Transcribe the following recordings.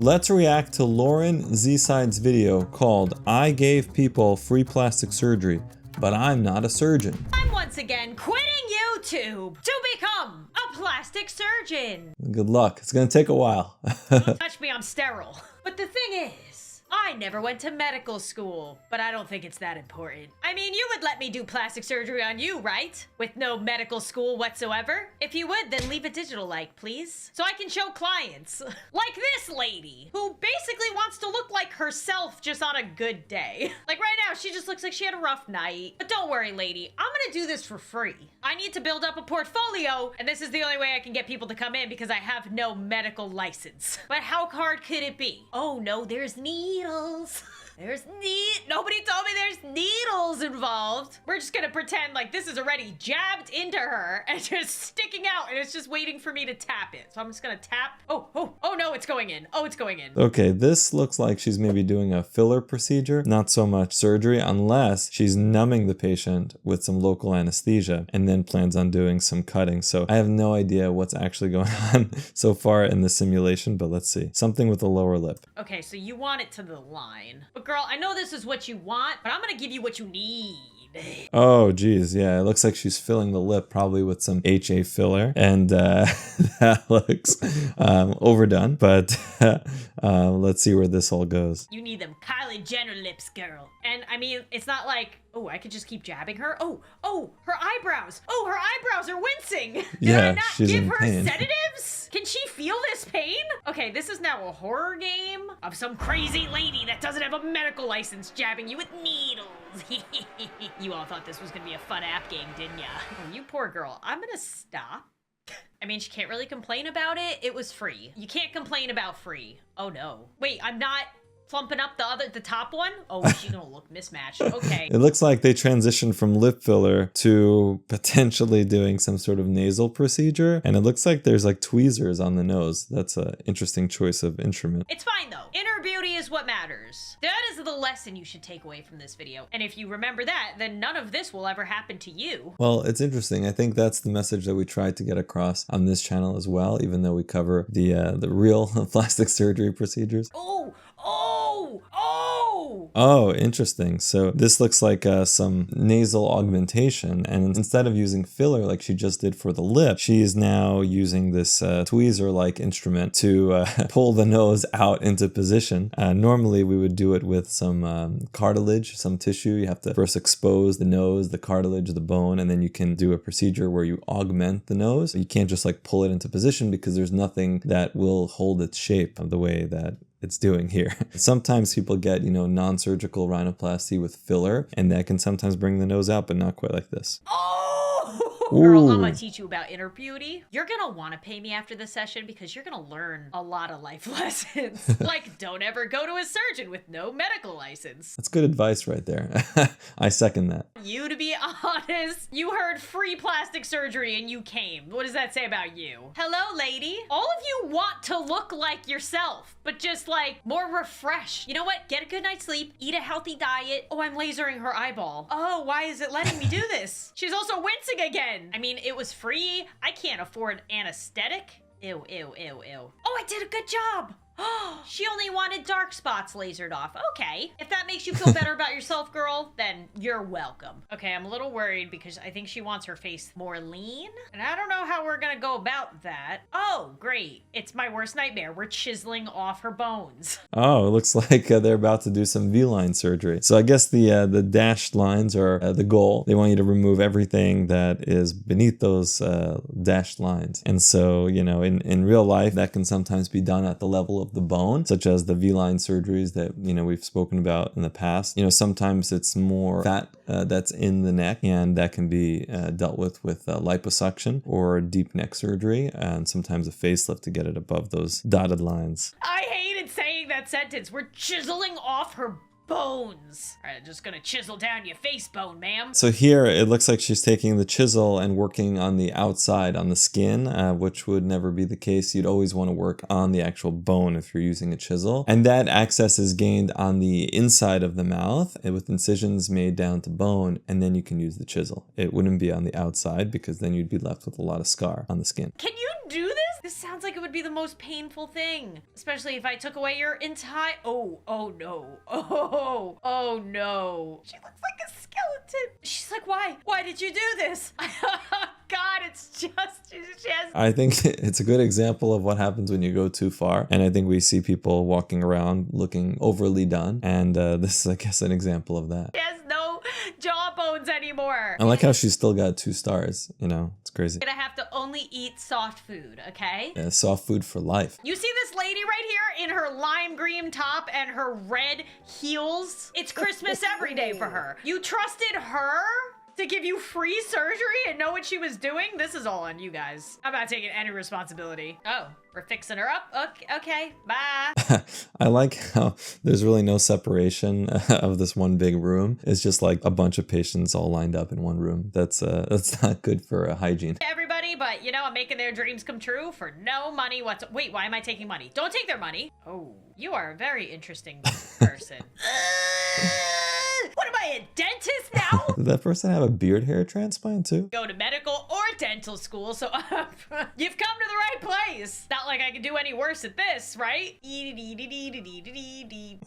Let's react to Lauren Z-Side's video called I Gave People Free Plastic Surgery, but I'm not a surgeon. I'm once again quitting YouTube to become a plastic surgeon. Good luck. It's gonna take a while. Touch me, I'm sterile. But the thing is, I never went to medical school, but I don't think it's that important. I mean, you would let me do plastic surgery on you, right? With no medical school whatsoever? If you would, then leave a digital like, please. So I can show clients. Like this lady, who basically wants to look like herself just on a good day. Like right now, she just looks like she had a rough night. But don't worry, lady, I'm gonna do this for free. I need to build up a portfolio, and this is the only way I can get people to come in because I have no medical license. But how hard could it be? Oh no, there's needles. Nobody told me there's needles involved. We're just gonna pretend like this is already jabbed into her and just sticking out, and it's just waiting for me to tap it. So I'm just gonna tap. Oh no, it's going in. Oh, it's going in. Okay, this looks like she's maybe doing a filler procedure, not so much surgery, unless she's numbing the patient with some local anesthesia and then plans on doing some cutting. So I have no idea what's actually going on so far in the simulation, but let's see. Something with the lower lip. Okay, so you want it to the line. But girl, I know this is what you want, but I'm gonna give you what you need. Oh geez, yeah, it looks like she's filling the lip probably with some HA filler, and that looks overdone, but let's see where this all goes. You need them Kylie Jenner lips, girl. And I mean, it's not like, oh, I could just keep jabbing her. Oh, her eyebrows. Oh, her eyebrows are wincing. Did Yeah, I not she's give in her pain. sedatives? Can she feel this pain? Okay, this is now a horror game of some crazy lady that doesn't have a medical license jabbing you with needles. You all thought this was gonna be a fun app game, didn't ya? Oh, you poor girl. I'm gonna stop. I mean, she can't really complain about it. It was free. You can't complain about free. Oh no. Wait, I'm not plumping up the top one? Oh, she's gonna look mismatched. Okay. It looks like they transitioned from lip filler to potentially doing some sort of nasal procedure, and it looks like there's like tweezers on the nose. That's an interesting choice of instrument. It's fine though. Inner beauty is what matters. That is the lesson you should take away from this video. And if you remember that, then none of this will ever happen to you. Well, it's interesting. I think that's the message that we tried to get across on this channel as well, even though we cover the real plastic surgery procedures. Oh, interesting. So this looks like some nasal augmentation, and instead of using filler like she just did for the lip, she is now using this tweezer-like instrument to pull the nose out into position. Normally we would do it with some cartilage, some tissue. You have to first expose the nose, the cartilage, the bone, and then you can do a procedure where you augment the nose. You can't just like pull it into position because there's nothing that will hold its shape of the way that it's doing here. Sometimes people get, non-surgical rhinoplasty with filler, and that can sometimes bring the nose out, but not quite like this. Girl, I'm gonna teach you about inner beauty. You're gonna want to pay me after this session because you're gonna learn a lot of life lessons. Like, don't ever go to a surgeon with no medical license. That's good advice right there. I second that. You, to be honest, you heard free plastic surgery and you came. What does that say about you? Hello, lady. All of you want to look like yourself, but just like more refreshed. You know what? Get a good night's sleep, eat a healthy diet. Oh, I'm lasering her eyeball. Oh, why is it letting me do this? She's also wincing again. I mean, it was free. I can't afford anesthetic. Ew. Oh, I did a good job. She only wanted dark spots lasered off. Okay. If that makes you feel better about yourself, girl, then you're welcome. Okay, I'm a little worried because I think she wants her face more lean. And I don't know how we're gonna go about that. Oh, great. It's my worst nightmare. We're chiseling off her bones. Oh, it looks like they're about to do some V-line surgery. So I guess the dashed lines are the goal. They want you to remove everything that is beneath those dashed lines. And so, in real life, that can sometimes be done at the level of the bone, such as the V-line surgeries that we've spoken about in the past. Sometimes it's more fat that's in the neck, and that can be dealt with liposuction or deep neck surgery, and sometimes a facelift to get it above those dotted lines. I hated saying that sentence. We're chiseling off her bones. All right, just gonna chisel down your face bone, ma'am. So here it looks like she's taking the chisel and working on the outside, on the skin, which would never be the case. You'd always want to work on the actual bone if you're using a chisel. And that access is gained on the inside of the mouth with incisions made down to bone, and then you can use the chisel. It wouldn't be on the outside because then you'd be left with a lot of scar on the skin. Can you do this? This sounds like it would be the most painful thing, especially if I took away your entire. Oh no. Oh no. She looks like a skeleton. She's like, why? Why did you do this? God, it's just, she has. I think it's a good example of what happens when you go too far. And I think we see people walking around looking overly done. And this is, I guess, an example of that. She has no jawbones anymore. I like how she's still got 2 stars. You know, it's crazy. I'm gonna have to only eat soft food, okay? Yeah, soft food for life. You see this lady right here in her lime green top and her red heels? It's Christmas every day for her. You trusted her to give you free surgery and know what she was doing? This is all on you guys. I'm not taking any responsibility. Oh, we're fixing her up? Okay, bye. I like how there's really no separation of this one big room. It's just like a bunch of patients all lined up in one room. That's not good for hygiene. Everybody, but you know, I'm making their dreams come true for no money whatsoever. Wait, why am I taking money? Don't take their money. Oh, you are a very interesting person. What am I, a dentist now? Did that person have a beard hair transplant too? Go to medical or dental school, so you've come to the right place. Not like I can do any worse at this, right? I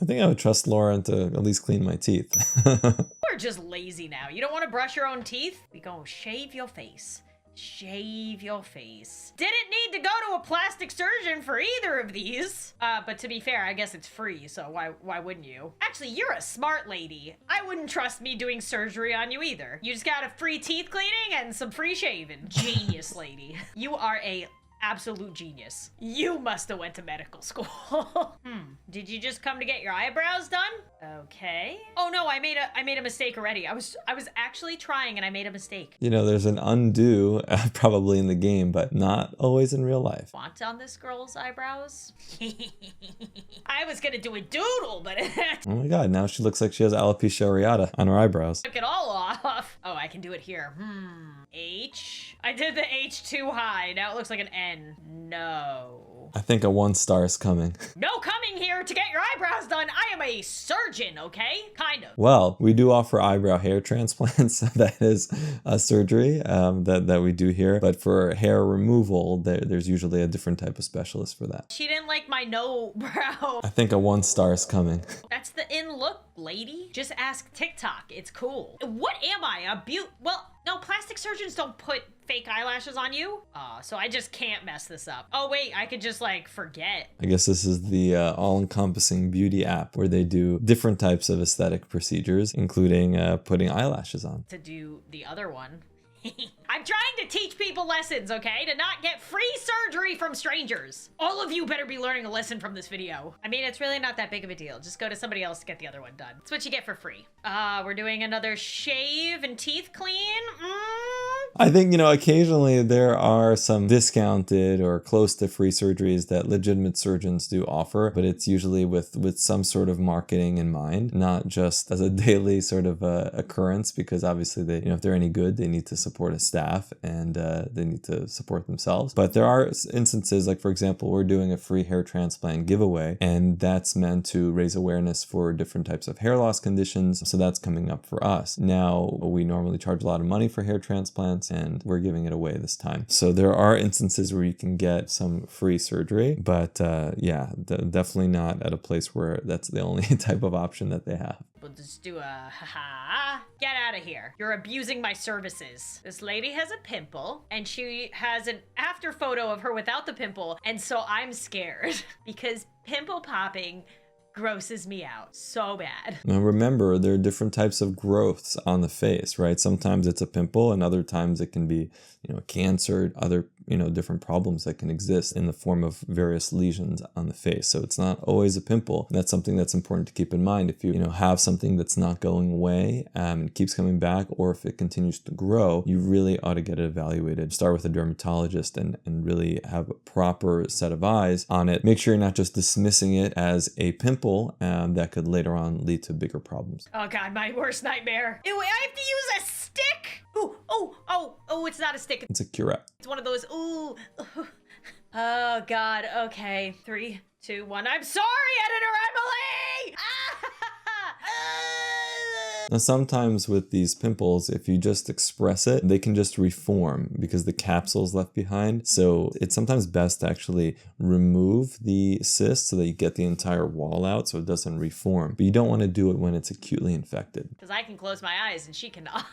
think I would trust Lauren to at least clean my teeth. We're just lazy now. You don't want to brush your own teeth? We go shave your face. Shave your face. Didn't need to go to a plastic surgeon for either of these. But to be fair, I guess it's free, so why wouldn't you? Actually, you're a smart lady. I wouldn't trust me doing surgery on you either. You just got a free teeth cleaning and some free shaving. Genius, lady. You are a absolute genius. You must have went to medical school. Did you just come to get your eyebrows done? Okay. Oh no, I made a mistake already. I was actually trying and I made a mistake. You know, there's an undo probably in the game, but not always in real life. Want on this girl's eyebrows? I was gonna do a doodle, but Oh my god, now she looks like she has alopecia areata on her eyebrows. took it all off. Oh, I can do it here. H. I did the H too high. Now it looks like an N. No. I think a 1 star is coming. No coming here to get your eyebrows done. I am a surgeon, okay? Kind of. Well, we do offer eyebrow hair transplants. That is a surgery that we do here. But for hair removal, there's usually a different type of specialist for that. She didn't like my no brow. I think a 1 star is coming. That's the in look, lady. Just ask TikTok. It's cool. What am I? Well, no, plastic surgeons don't put fake eyelashes on you. So I just can't mess this up. Oh wait, I could just like forget. I guess this is the all-encompassing beauty app where they do different types of aesthetic procedures, including putting eyelashes on. To do the other one. I'm trying to teach people lessons, okay? To not get free surgery from strangers. All of you better be learning a lesson from this video. I mean, it's really not that big of a deal. Just go to somebody else to get the other one done. That's what you get for free. We're doing another shave and teeth clean. I think, you know, occasionally there are some discounted or close to free surgeries that legitimate surgeons do offer, but it's usually with some sort of marketing in mind, not just as a daily sort of occurrence, because obviously they, you know, if they're any good, they need to support a staff and they need to support themselves. But there are instances, like for example, we're doing a free hair transplant giveaway, and that's meant to raise awareness for different types of hair loss conditions. So that's coming up for us. Now, we normally charge a lot of money for hair transplants, and we're giving it away this time. So there are instances where you can get some free surgery, but yeah, definitely not at a place where that's the only type of option that they have. We'll just do a haha. Get out of here. You're abusing my services. This lady has a pimple and she has an after photo of her without the pimple. And so I'm scared because pimple popping grosses me out so bad. Now remember, there are different types of growths on the face, right? Sometimes it's a pimple and other times it can be, you know, cancer, other, you know, different problems that can exist in the form of various lesions on the face. So it's not always a pimple. And that's something that's important to keep in mind. If you have something that's not going away and keeps coming back, or if it continues to grow, you really ought to get it evaluated. Start with a dermatologist and really have a proper set of eyes on it. Make sure you're not just dismissing it as a pimple that could later on lead to bigger problems. Oh God, my worst nightmare. Ew, I have to use a stick? Ooh, oh, it's not a stick. It's a curette. It's one of those, ooh. Oh God, okay. 3, 2, 1. I'm sorry, Editor Emily! Now, sometimes with these pimples, if you just express it, they can just reform because the capsule is left behind. So it's sometimes best to actually remove the cyst so that you get the entire wall out so it doesn't reform. But you don't want to do it when it's acutely infected. Because I can close my eyes and she cannot.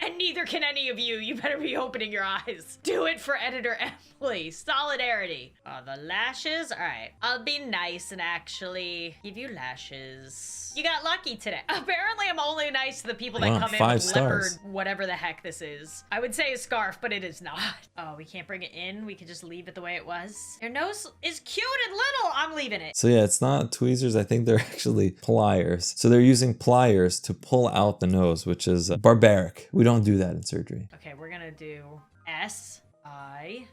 And neither can any of you. You better be opening your eyes. Do it for editor Emily. Solidarity. Oh, the lashes? All right. I'll be nice and actually give you lashes. You got lucky today. Apparently, I'm only nice to the people that Wow, come in 5 with stars. leopard, whatever the heck this is. I would say a scarf, but it is not. Oh, we can't bring it in. We could just leave it the way it was. Your nose is cute and little. I'm leaving it. So yeah, it's not tweezers. I think they're actually pliers. So they're using pliers to pull out the nose, which is barbaric. We don't do that in surgery. Okay, we're gonna do SIDE.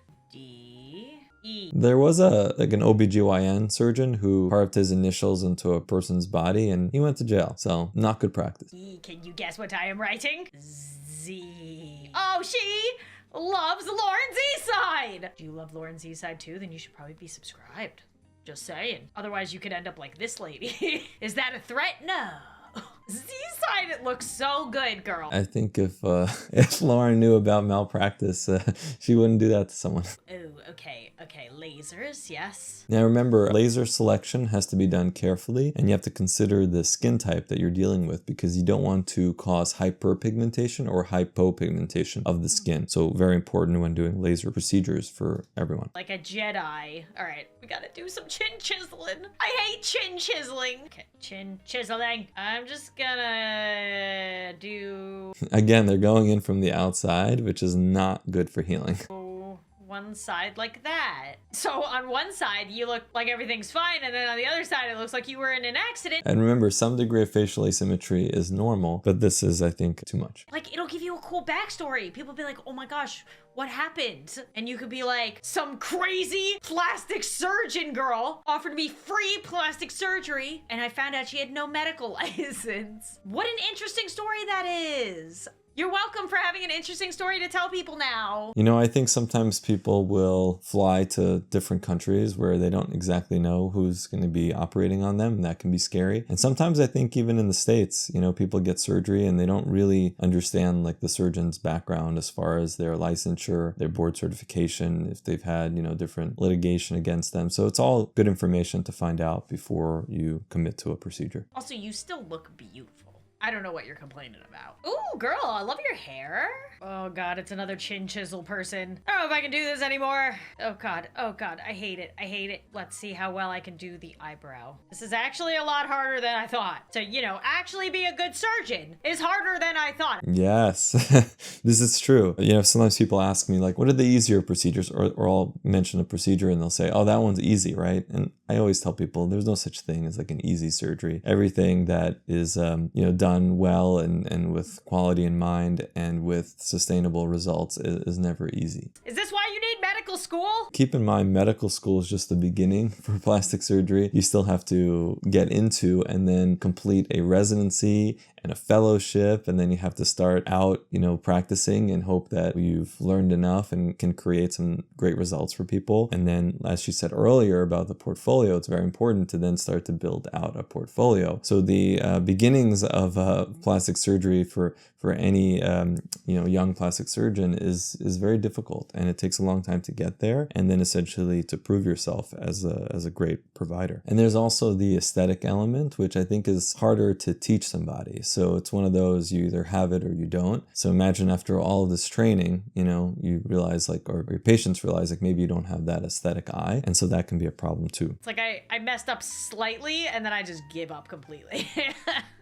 There was an OBGYN surgeon who carved his initials into a person's body and he went to jail. So not good practice. Can you guess what I am writing? Z. Oh, she loves Lauren's Eastside. Do you love Lauren's Eastside too? Then you should probably be subscribed. Just saying. Otherwise, you could end up like this lady. Is that a threat? No. Z-side, it looks so good, girl. I think if Lauren knew about malpractice, she wouldn't do that to someone. Oh, okay. Lasers, yes. Now remember, laser selection has to be done carefully, and you have to consider the skin type that you're dealing with because you don't want to cause hyperpigmentation or hypopigmentation of the skin. So very important when doing laser procedures for everyone. Like a Jedi. All right, we gotta do some chin chiseling. I hate chin chiseling. Okay, chin chiseling. I'm just gonna do... Again, they're going in from the outside, which is not good for healing. One side like that. So on one side, you look like everything's fine, and then on the other side, it looks like you were in an accident. And remember, some degree of facial asymmetry is normal, but this is, I think, too much. Like, it'll give you a cool backstory. People be like, oh my gosh, what happened? And you could be like, some crazy plastic surgeon girl offered me free plastic surgery, and I found out she had no medical license. What an interesting story that is. You're welcome for having an interesting story to tell people now. You know, I think sometimes people will fly to different countries where they don't exactly know who's going to be operating on them, and that can be scary. And sometimes I think even in the States, you know, people get surgery and they don't really understand like the surgeon's background as far as their licensure, their board certification, if they've had, you know, different litigation against them. So it's all good information to find out before you commit to a procedure. Also, you still look beautiful. I don't know what you're complaining about. Ooh, girl, I love your hair. Oh God, it's another chin chisel person. I don't know if I can do this anymore. Oh God, I hate it. I hate it. Let's see how well I can do the eyebrow. This is actually a lot harder than I thought. To, you know, actually be a good surgeon is harder than I thought. Yes, this is true. You know, sometimes people ask me like, what are the easier procedures? Or I'll mention a procedure and they'll say, oh, that one's easy, right? And I always tell people there's no such thing as like an easy surgery. Everything that is, you know, done well and with quality in mind and with sustainable results is never easy. Is this why you need medical school? Keep in mind, medical school is just the beginning for plastic surgery. You still have to get into and then complete a residency and a fellowship, and then you have to start out, you know, practicing and hope that you've learned enough and can create some great results for people. And then, as she said earlier about the portfolio, it's very important to then start to build out a portfolio. So the beginnings of plastic surgery for any you know, young plastic surgeon is very difficult, and it takes a long time to get there, and then essentially to prove yourself as a great provider. And there's also the aesthetic element, which I think is harder to teach somebody. So it's one of those, you either have it or you don't. So imagine after all of this training, you know, you realize like, or your patients realize like maybe you don't have that aesthetic eye. And so that can be a problem too. It's like I messed up slightly and then I just give up completely.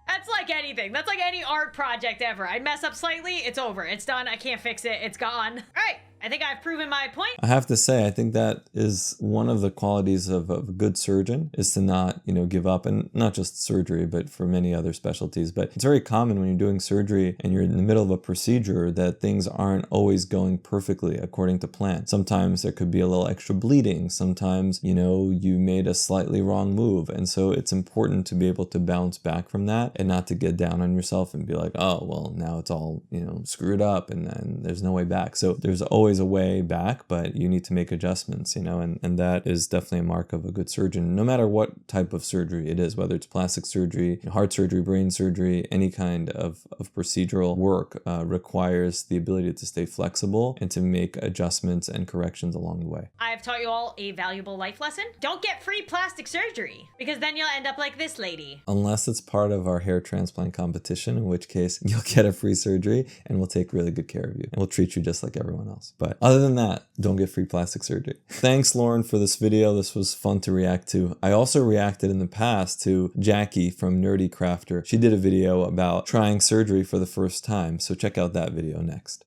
That's like anything. That's like any art project ever. I mess up slightly, it's over. It's done. I can't fix it. It's gone. All right. I think I've proven my point. I have to say, I think that is one of the qualities of a good surgeon, is to not, you know, give up, and not just surgery, but for many other specialties. But it's very common when you're doing surgery and you're in the middle of a procedure that things aren't always going perfectly according to plan. Sometimes there could be a little extra bleeding. Sometimes, you know, you made a slightly wrong move. And so it's important to be able to bounce back from that and not to get down on yourself and be like, oh, well, now it's all, screwed up and there's no way back. So there's always a way back, but you need to make adjustments, and that is definitely a mark of a good surgeon, no matter what type of surgery it is, whether it's plastic surgery, heart surgery, brain surgery, any kind of procedural work requires the ability to stay flexible and to make adjustments and corrections along the way. I've taught you all a valuable life lesson. Don't get free plastic surgery, because then you'll end up like this lady. Unless it's part of our hair transplant competition, in which case you'll get a free surgery and we'll take really good care of you. And we'll treat you just like everyone else. But other than that, don't get free plastic surgery. Thanks, Lauren, for this video. This was fun to react to. I also reacted in the past to Jackie from Nerdy Crafter. She did a video about trying surgery for the first time, so check out that video next.